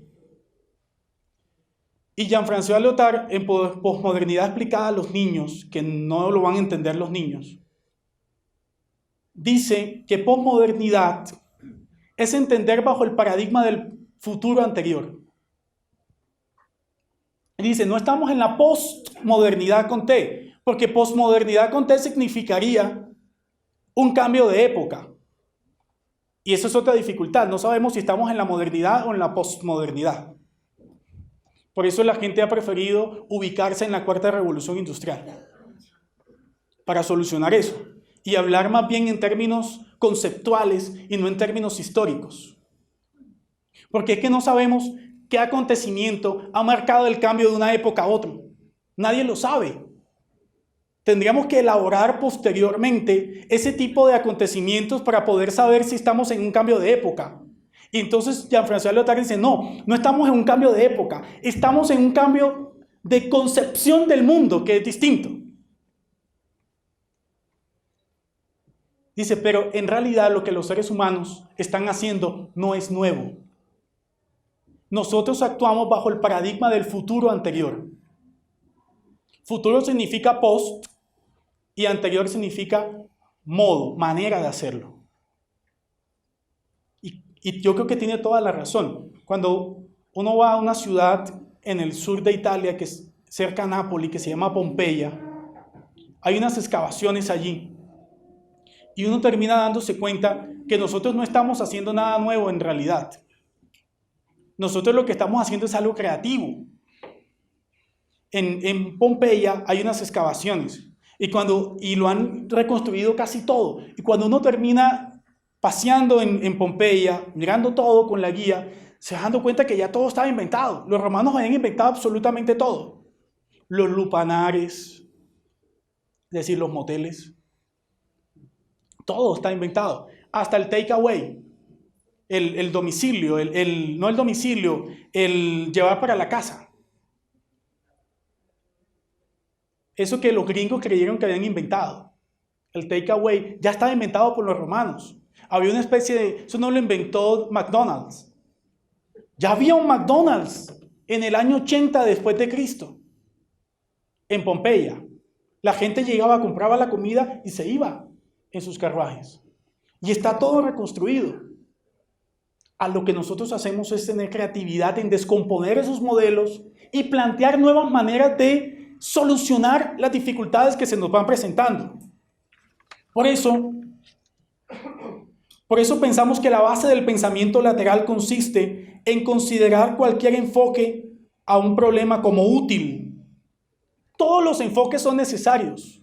Y Jean-François Lyotard, en Posmodernidad explicada a los niños, que no lo van a entender los niños, dice que posmodernidad es entender bajo el paradigma del futuro anterior. Dice, no estamos en la postmodernidad con T, porque posmodernidad con T significaría un cambio de época. Y eso es otra dificultad, no sabemos si estamos en la modernidad o en la postmodernidad. Por eso la gente ha preferido ubicarse en la cuarta revolución industrial, para solucionar eso, y hablar más bien en términos conceptuales y no en términos históricos. Porque es que no sabemos qué acontecimiento ha marcado el cambio de una época a otra. Nadie lo sabe. Tendríamos que elaborar posteriormente ese tipo de acontecimientos para poder saber si estamos en un cambio de época. Y entonces Jean-François Lyotard dice, no estamos en un cambio de época, estamos en un cambio de concepción del mundo que es distinto. Dice, pero en realidad lo que los seres humanos están haciendo no es nuevo. Nosotros actuamos bajo el paradigma del futuro anterior. Futuro significa post y anterior significa modo, manera de hacerlo. Y yo creo que tiene toda la razón. Cuando uno va a una ciudad en el sur de Italia, que es cerca a Nápoles, que se llama Pompeya, hay unas excavaciones allí. Y uno termina dándose cuenta que nosotros no estamos haciendo nada nuevo en realidad. Nosotros lo que estamos haciendo es algo creativo. En Pompeya hay unas excavaciones y lo han reconstruido casi todo. Y cuando uno termina paseando en Pompeya, mirando todo con la guía, se va dando cuenta que ya todo estaba inventado. Los romanos habían inventado absolutamente todo. Los lupanares, es decir, los moteles. Todo está inventado. Hasta el takeaway, el domicilio, no el domicilio, el llevar para la casa. Eso que los gringos creyeron que habían inventado. El takeaway ya estaba inventado por los romanos. Había una especie de... Eso no lo inventó McDonald's. Ya había un McDonald's en el año 80 después de Cristo. En Pompeya. La gente llegaba, compraba la comida y se iba en sus carruajes. Y está todo reconstruido. A lo que nosotros hacemos es tener creatividad en descomponer esos modelos y plantear nuevas maneras de solucionar las dificultades que se nos van presentando. Por eso pensamos que la base del pensamiento lateral consiste en considerar cualquier enfoque a un problema como útil. Todos los enfoques son necesarios.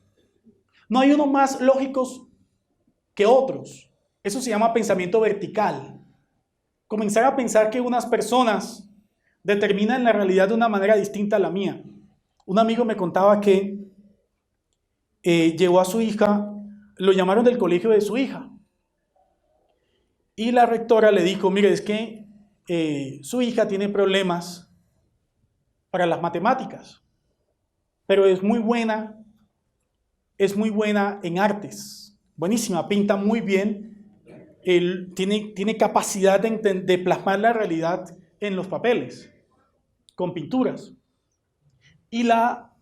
No hay unos más lógicos que otros. Eso se llama pensamiento vertical. Comenzar a pensar que unas personas determinan la realidad de una manera distinta a la mía. Un amigo me contaba que llevó a su hija, lo llamaron del colegio de su hija. Y la rectora le dijo, mire, es que su hija tiene problemas para las matemáticas, pero es muy buena en artes. Buenísima, pinta muy bien, él tiene capacidad de plasmar la realidad en los papeles, con pinturas. Y la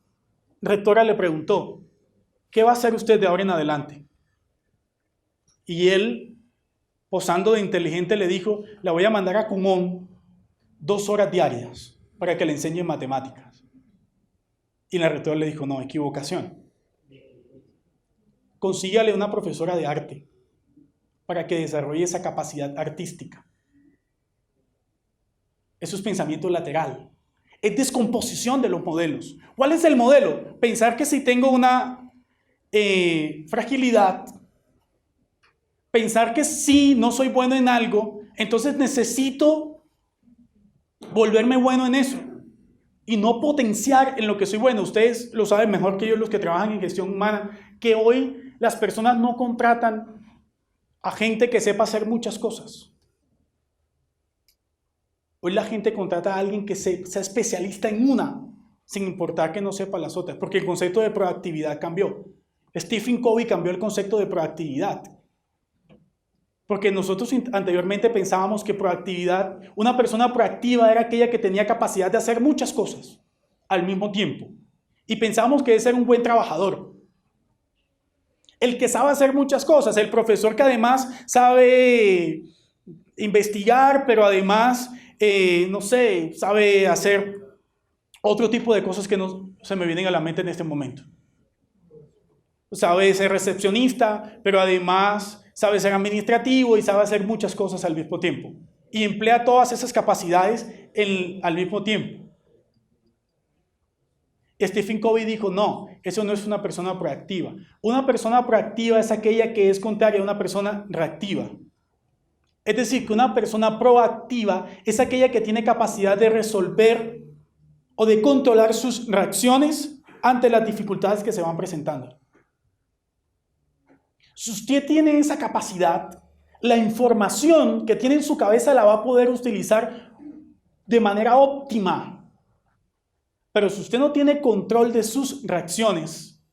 rectora le preguntó, ¿qué va a hacer usted de ahora en adelante? Y él, posando de inteligente, le dijo, la voy a mandar a Kumon 2 horas diarias para que le enseñe matemáticas. Y la rectora le dijo, no, equivocación. Consígale una profesora de arte para que desarrolle esa capacidad artística. Eso es pensamiento lateral. Es descomposición de los modelos. ¿Cuál es el modelo? Pensar que si tengo una fragilidad, pensar que si no soy bueno en algo, entonces necesito volverme bueno en eso y no potenciar en lo que soy bueno. Ustedes lo saben mejor que yo, los que trabajan en gestión humana, que hoy las personas no contratan a gente que sepa hacer muchas cosas. Hoy la gente contrata a alguien que sea especialista en una, sin importar que no sepa las otras, porque el concepto de proactividad cambió. Stephen Covey cambió el concepto de proactividad. Porque nosotros anteriormente pensábamos que proactividad, una persona proactiva era aquella que tenía capacidad de hacer muchas cosas al mismo tiempo. Y pensábamos que ese era un buen trabajador. El que sabe hacer muchas cosas, el profesor que además sabe investigar, pero además, no sé, sabe hacer otro tipo de cosas que no se me vienen a la mente en este momento. Sabe ser recepcionista, pero además sabe ser administrativo y sabe hacer muchas cosas al mismo tiempo. Y emplea todas esas capacidades al mismo tiempo. Stephen Covey dijo, no, eso no es una persona proactiva. Una persona proactiva es aquella que es contraria a una persona reactiva. Es decir, que una persona proactiva es aquella que tiene capacidad de resolver o de controlar sus reacciones ante las dificultades que se van presentando. Si usted tiene esa capacidad, la información que tiene en su cabeza la va a poder utilizar de manera óptima. Pero si usted no tiene control de sus reacciones,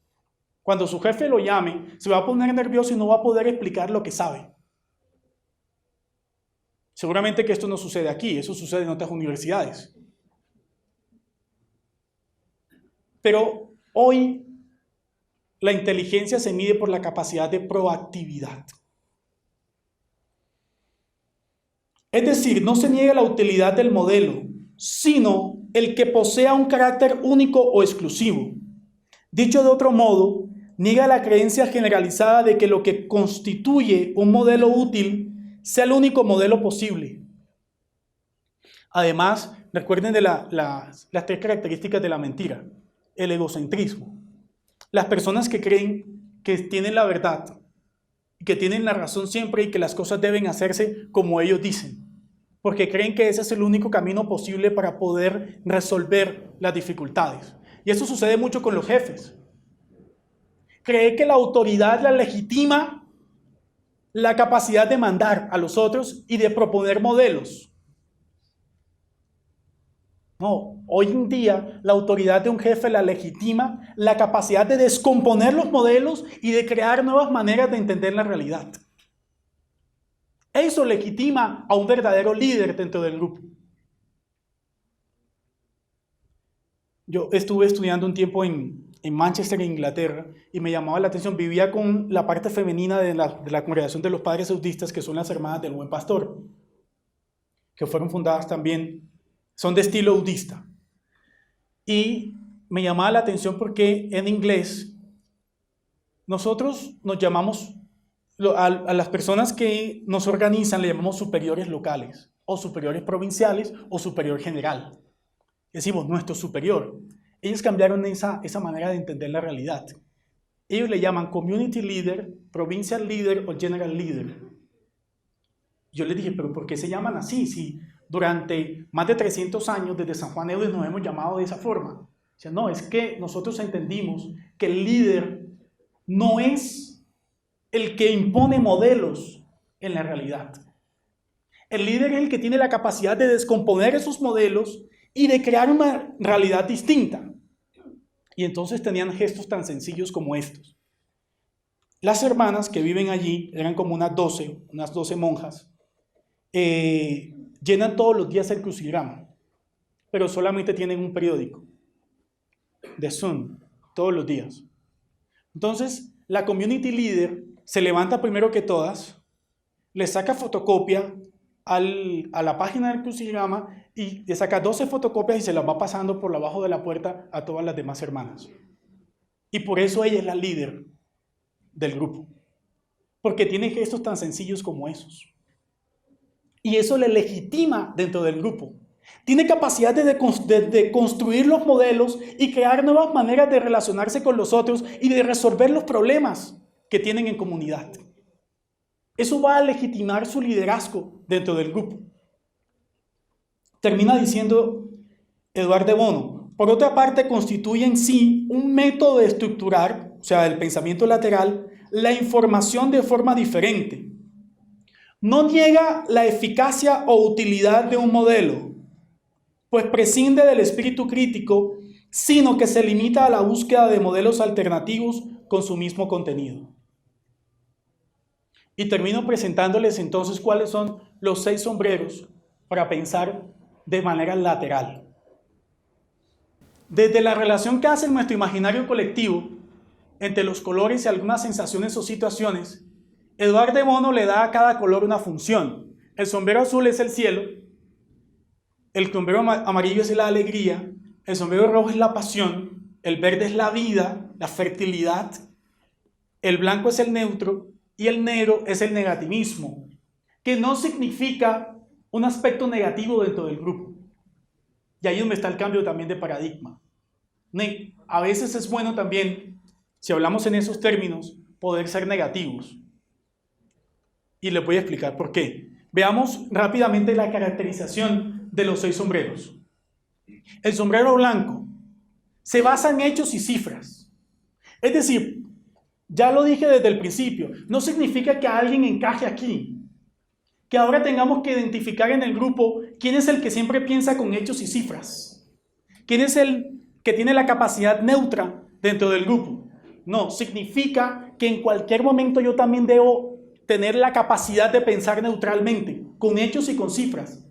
cuando su jefe lo llame, se va a poner nervioso y no va a poder explicar lo que sabe. Seguramente que esto no sucede aquí, eso sucede en otras universidades. Pero hoy la inteligencia se mide por la capacidad de proactividad. Es decir, no se niega la utilidad del modelo, sino el que posea un carácter único o exclusivo. Dicho de otro modo, niega la creencia generalizada de que lo que constituye un modelo útil sea el único modelo posible. Además, recuerden de las tres características de la mentira. El egocentrismo. Las personas que creen que tienen la verdad, que tienen la razón siempre y que las cosas deben hacerse como ellos dicen, porque creen que ese es el único camino posible para poder resolver las dificultades. Y eso sucede mucho con los jefes. Cree que la autoridad la legitima la capacidad de mandar a los otros y de proponer modelos. No, hoy en día la autoridad de un jefe la legitima la capacidad de descomponer los modelos y de crear nuevas maneras de entender la realidad. Eso legitima a un verdadero líder dentro del grupo. Yo estuve estudiando un tiempo en Manchester, Inglaterra, y me llamaba la atención, vivía con la parte femenina de la congregación de los padres autistas, que son las hermanas del Buen Pastor, que fueron fundadas también. Son de estilo autista. Y me llamaba la atención porque en inglés nosotros nos llamamos, a las personas que nos organizan le llamamos superiores locales, o superiores provinciales, o superior general. Decimos nuestro superior. Ellos cambiaron esa manera de entender la realidad. Ellos le llaman community leader, provincial leader o general leader. Yo les dije, pero ¿por qué se llaman así? Si durante más de 300 años desde San Juan Eudes nos hemos llamado de esa forma. O sea, no, es que nosotros entendimos que el líder no es el que impone modelos en la realidad. El líder es el que tiene la capacidad de descomponer esos modelos y de crear una realidad distinta. Y entonces tenían gestos tan sencillos como estos. Las hermanas que viven allí, eran como unas 12 monjas, llenan todos los días el crucigrama, pero solamente tienen un periódico de Zoom, todos los días. Entonces, la community leader se levanta primero que todas, le saca fotocopia a la página del crucigrama y le saca 12 fotocopias y se las va pasando por abajo de la puerta a todas las demás hermanas. Y por eso ella es la líder del grupo, porque tiene gestos tan sencillos como esos. Y eso le legitima dentro del grupo. Tiene capacidad de construir los modelos y crear nuevas maneras de relacionarse con los otros y de resolver los problemas que tienen en comunidad. Eso va a legitimar su liderazgo dentro del grupo. Termina diciendo Edouard de Bono, por otra parte constituye en sí un método de estructurar, o sea, el pensamiento lateral, la información de forma diferente. No niega la eficacia o utilidad de un modelo, pues prescinde del espíritu crítico, sino que se limita a la búsqueda de modelos alternativos con su mismo contenido. y termino presentándoles entonces cuáles son los 6 sombreros para pensar de manera lateral. Desde la relación que hace nuestro imaginario colectivo entre los colores y algunas sensaciones o situaciones, Eduard de Bono le da a cada color una función. El sombrero azul es el cielo, el sombrero amarillo es la alegría, el sombrero rojo es la pasión, el verde es la vida, la fertilidad, el blanco es el neutro y el negro es el negativismo, que no significa un aspecto negativo dentro del grupo. Y ahí es donde está el cambio también de paradigma. A veces es bueno también, si hablamos en esos términos, poder ser negativos. Y les voy a explicar por qué. Veamos rápidamente la caracterización de los 6 sombreros. El sombrero blanco se basa en hechos y cifras. Es decir, ya lo dije desde el principio, no significa que alguien encaje aquí. Que ahora tengamos que identificar en el grupo quién es el que siempre piensa con hechos y cifras. Quién es el que tiene la capacidad neutra dentro del grupo. No, significa que en cualquier momento yo también debo tener la capacidad de pensar neutralmente, con hechos y con cifras.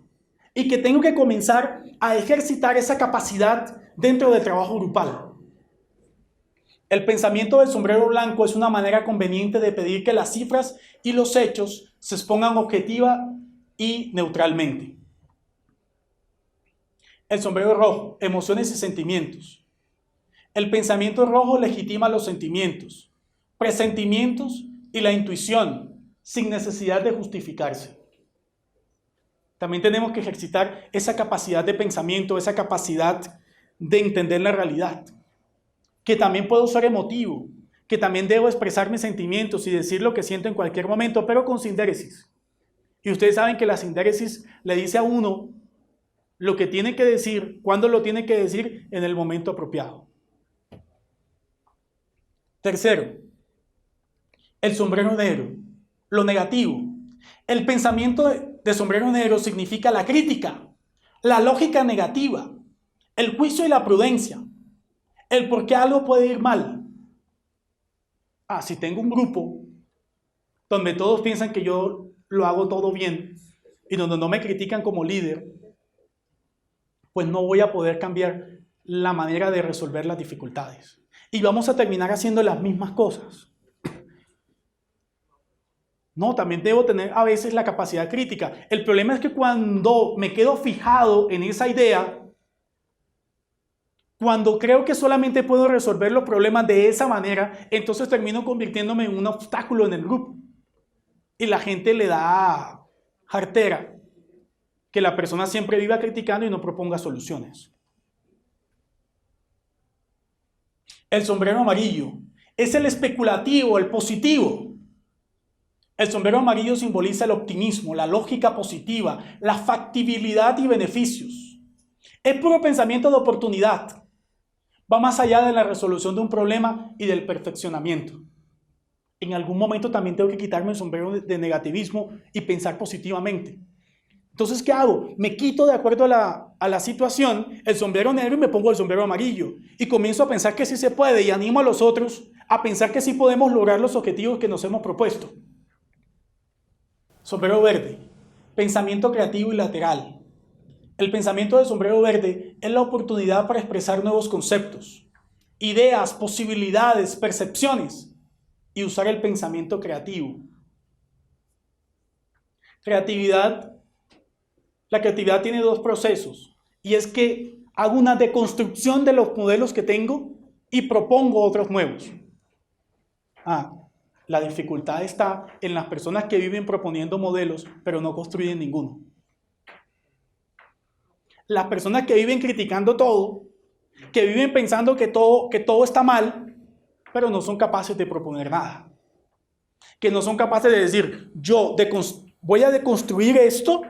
Y que tengo que comenzar a ejercitar esa capacidad dentro del trabajo grupal. El pensamiento del sombrero blanco es una manera conveniente de pedir que las cifras y los hechos se expongan objetiva y neutralmente. El sombrero rojo, emociones y sentimientos. El pensamiento rojo legitima los sentimientos, presentimientos y la intuición, sin necesidad de justificarse. También tenemos que ejercitar esa capacidad de pensamiento, esa capacidad de entender la realidad. Que también puedo ser emotivo, que también debo expresar mis sentimientos y decir lo que siento en cualquier momento, pero con sindéresis. Y ustedes saben que la sindéresis le dice a uno lo que tiene que decir, cuándo lo tiene que decir, en el momento apropiado. Tercero, el sombrero negro, lo negativo. El pensamiento de sombrero negro significa la crítica, la lógica negativa, el juicio y la prudencia. El por qué algo puede ir mal. Si tengo un grupo donde todos piensan que yo lo hago todo bien y donde no me critican como líder, pues no voy a poder cambiar la manera de resolver las dificultades. Y vamos a terminar haciendo las mismas cosas. No, también debo tener a veces la capacidad crítica. El problema es que cuando me quedo fijado en esa idea, cuando creo que solamente puedo resolver los problemas de esa manera, entonces termino convirtiéndome en un obstáculo en el grupo. Y la gente le da jartera que la persona siempre viva criticando y no proponga soluciones. El sombrero amarillo es el especulativo, el positivo. El sombrero amarillo simboliza el optimismo, la lógica positiva, la factibilidad y beneficios. Es puro pensamiento de oportunidad. Va más allá de la resolución de un problema y del perfeccionamiento. En algún momento también tengo que quitarme el sombrero de negativismo y pensar positivamente. Entonces, ¿qué hago? Me quito de acuerdo a la situación el sombrero negro y me pongo el sombrero amarillo. Y comienzo a pensar que sí se puede y animo a los otros a pensar que sí podemos lograr los objetivos que nos hemos propuesto. Sombrero verde, pensamiento creativo y lateral. El pensamiento del sombrero verde es la oportunidad para expresar nuevos conceptos, ideas, posibilidades, percepciones y usar el pensamiento creativo. La creatividad tiene 2 procesos y es que hago una deconstrucción de los modelos que tengo y propongo otros nuevos. La dificultad está en las personas que viven proponiendo modelos pero no construyen ninguno. Las personas que viven criticando todo, que viven pensando que todo está mal, pero no son capaces de proponer nada. Que no son capaces de decir, yo voy a deconstruir esto,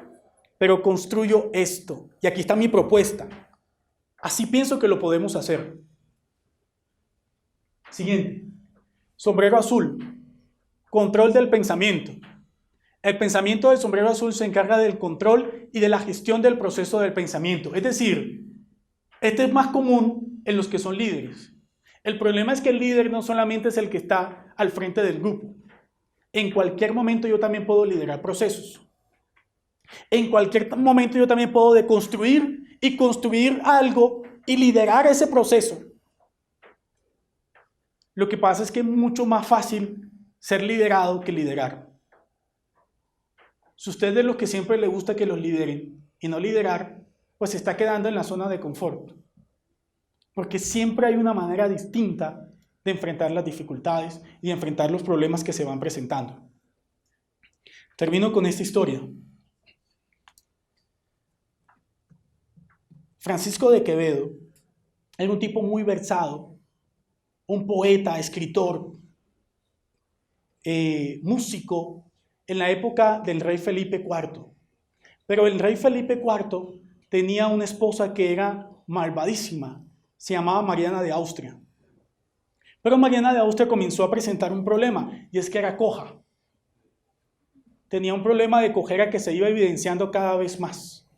pero construyo esto. Y aquí está mi propuesta. Así pienso que lo podemos hacer. Siguiente. Sombrero azul. Control del pensamiento. El pensamiento del sombrero azul se encarga del control y de la gestión del proceso del pensamiento. Es decir, este es más común en los que son líderes. El problema es que el líder no solamente es el que está al frente del grupo, En cualquier momento yo también puedo liderar procesos. En cualquier momento yo también puedo deconstruir y construir algo y liderar ese proceso. Lo que pasa es que es mucho más fácil ser liderado que liderar. Si usted es de los que siempre le gusta que los lideren y no liderar, pues se está quedando en la zona de confort. Porque siempre hay una manera distinta de enfrentar las dificultades y de enfrentar los problemas que se van presentando. Termino con esta historia. Francisco de Quevedo era un tipo muy versado, un poeta, escritor, músico en la época del rey Felipe IV. Pero el rey Felipe IV tenía una esposa que era malvadísima, se llamaba Mariana de Austria. Pero Mariana de Austria comenzó a presentar un problema, y es que era coja. Tenía un problema de cojera que se iba evidenciando cada vez más.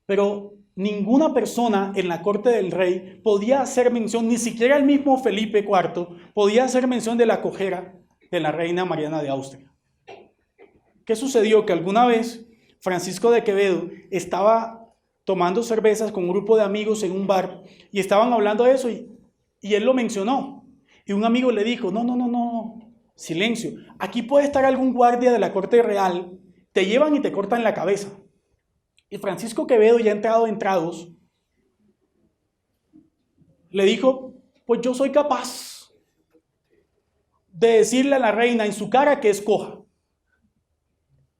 Pero ninguna persona en la corte del rey podía hacer mención, ni siquiera el mismo Felipe IV, podía hacer mención de la cojera de la reina Mariana de Austria. ¿Qué sucedió? Que alguna vez Francisco de Quevedo estaba tomando cervezas con un grupo de amigos en un bar y estaban hablando de eso y él lo mencionó. Y un amigo le dijo, no, silencio, aquí puede estar algún guardia de la corte real, te llevan y te cortan la cabeza. Y Francisco Quevedo, ya entrado en tragos, le dijo, pues yo soy capaz de decirle a la reina en su cara que es coja.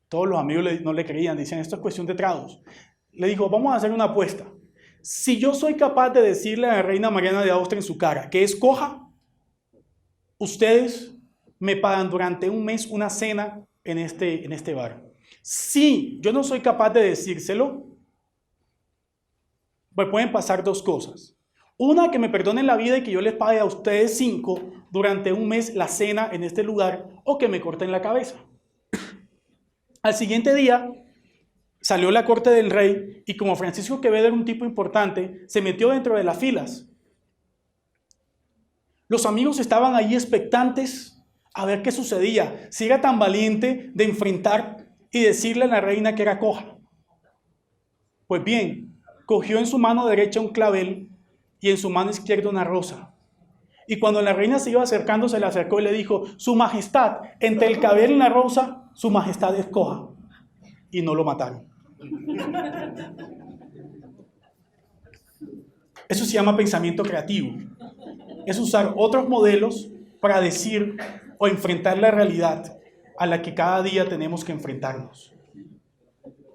Todos los amigos no le creían, decían, esto es cuestión de tragos. Le dijo, vamos a hacer una apuesta. Si yo soy capaz de decirle a la reina Mariana de Austria en su cara que es coja, ustedes me pagan durante un mes una cena en este bar. Si yo no soy capaz de decírselo, pues pueden pasar dos cosas. Una, que me perdonen la vida y que yo les pague a ustedes 5 durante un mes la cena en este lugar, o que me corten la cabeza. Al siguiente día salió la corte del rey y como Francisco Quevedo era un tipo importante, se metió dentro de las filas. Los amigos estaban ahí expectantes a ver qué sucedía, si era tan valiente de enfrentar y decirle a la reina que era coja. Pues bien, cogió en su mano derecha un clavel y en su mano izquierda una rosa. Y cuando la reina se iba acercando, se le acercó y le dijo, Su Majestad, entre el clavel y la rosa, Su Majestad es coja. Y no lo mataron. Eso se llama pensamiento creativo. Es usar otros modelos para decir o enfrentar la realidad a la que cada día tenemos que enfrentarnos.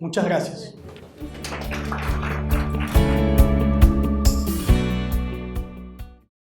Muchas gracias.